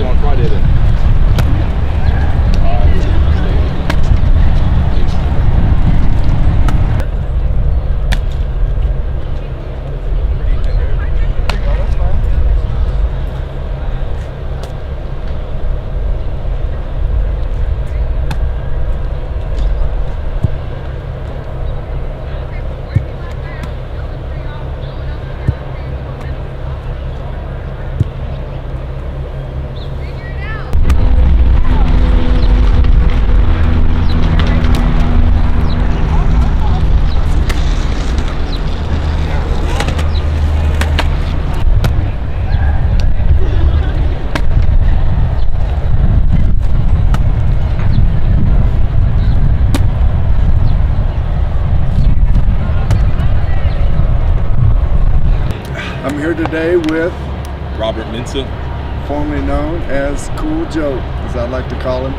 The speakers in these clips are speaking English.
want to try it. I'm here today with Robert Mensa, formerly known as Cool Joe, as I like to call him.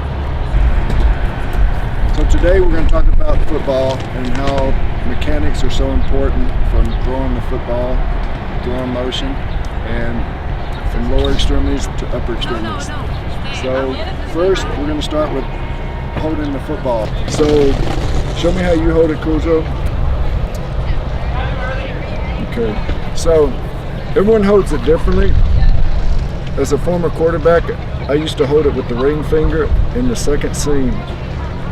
So today we're going to talk about football and how mechanics are so important from throwing the football, throwing motion, and from lower extremities to upper extremities. So first we're going to start with holding the football. So show me how you hold it, Cool Joe. Okay. So everyone holds it differently. As a former quarterback, I used to hold it with the ring finger in the second seam,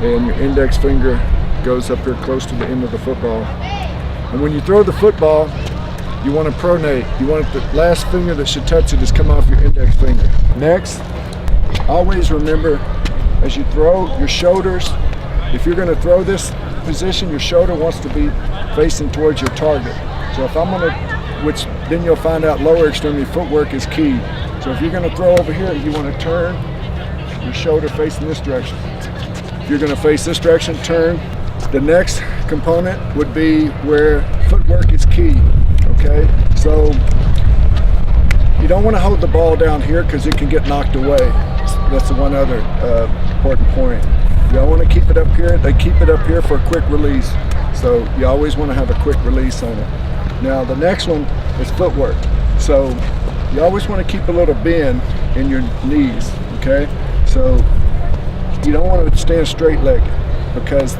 and your index finger goes up here close to the end of the football. And when you throw the football, you want to pronate. You want the last finger that should touch it is come off your index finger. Next, always remember as you throw your shoulders, if you're going to throw this position, your shoulder wants to be facing towards your target. So if I'm going to, which then you'll find out lower extremity footwork is key. So if you're going to throw over here, you want to turn your shoulder facing this direction. If you're going to face this direction, turn. The next component would be where footwork is key, okay? So you don't want to hold the ball down here because it can get knocked away. That's the one other important point. You don't want to keep it up here. They keep it up here for a quick release. So you always want to have a quick release on it. Now the next one is footwork. So you always want to keep a little bend in your knees, okay? So you don't want to stand straight legged because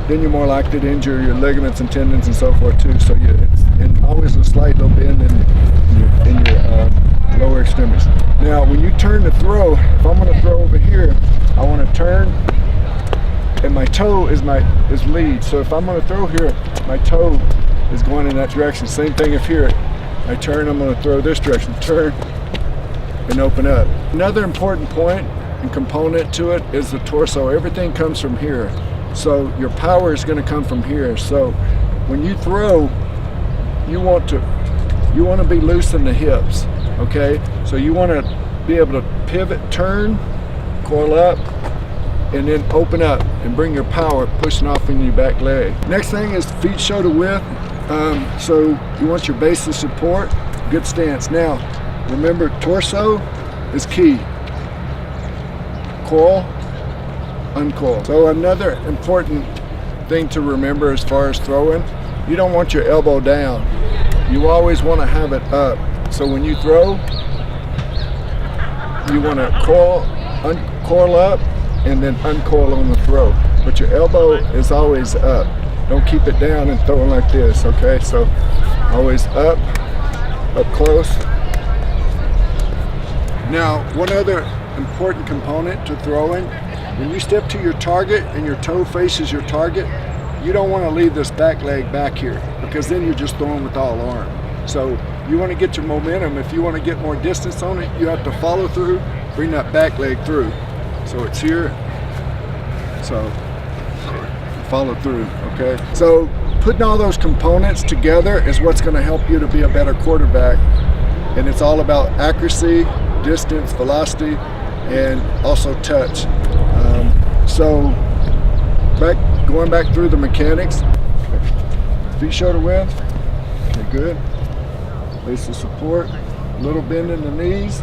then you're more likely to injure your ligaments and tendons and so forth too. So it's always a slight little bend in your lower extremities. Now when you turn to throw, if I'm going to throw over here, I want to turn and my toe is lead. So if I'm going to throw here, my toe is going in that direction. Same thing if here, I turn, I'm going to throw this direction. Turn and open up. Another important point and component to it is the torso. Everything comes from here. So your power is going to come from here. So when you throw, you want to be loose in the hips, okay? So you want to be able to pivot, turn, coil up, and then open up and bring your power pushing off in your back leg. Next thing is feet shoulder width. So you want your base of support, good stance. Now, remember torso is key. Coil, uncoil. So another important thing to remember as far as throwing, you don't want your elbow down. You always want to have it up. So when you throw, you want to coil up and then uncoil on the throw. But your elbow is always up. Don't keep it down and throwing like this, okay? So always up close. Now, one other important component to throwing, when you step to your target and your toe faces your target, you don't want to leave this back leg back here because then you're just throwing with all arm. So you want to get your momentum. If you want to get more distance on it, you have to follow through, bring that back leg through. So it's here, so follow through, okay? So putting all those components together is what's going to help you to be a better quarterback. And it's all about accuracy, distance, velocity, and also touch. So going back through the mechanics, feet shoulder width, okay, good. Base of support, a little bend in the knees,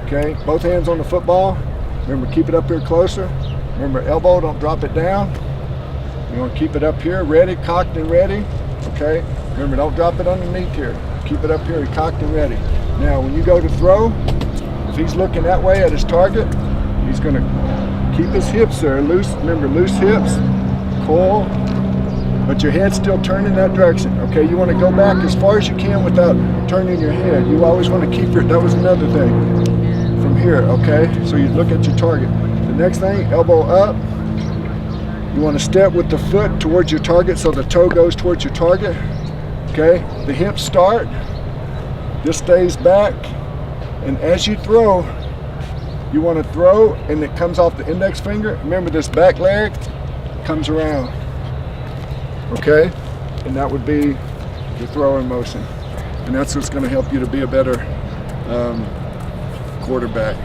okay? Both hands on the football. Remember, keep it up here closer. Remember, elbow, don't drop it down. You want to keep it up here, ready, cocked and ready, okay? Remember, don't drop it underneath here. Keep it up here, cocked and ready. Now, when you go to throw, If he's looking that way at his target, he's going to keep his hips there loose. Remember, loose hips, coil, but your head's still turning that direction. Okay, you want to go back as far as you can without turning your head. You always want to keep your, that was another thing, from here, okay? So you look at your target. The next thing, elbow up. You want to step with the foot towards your target so the toe goes towards your target. Okay, the hips start, this stays back, and as you throw, you want to throw and it comes off the index finger. Remember, this back leg comes around, okay? And that would be your throwing motion. And that's what's going to help you to be a better quarterback.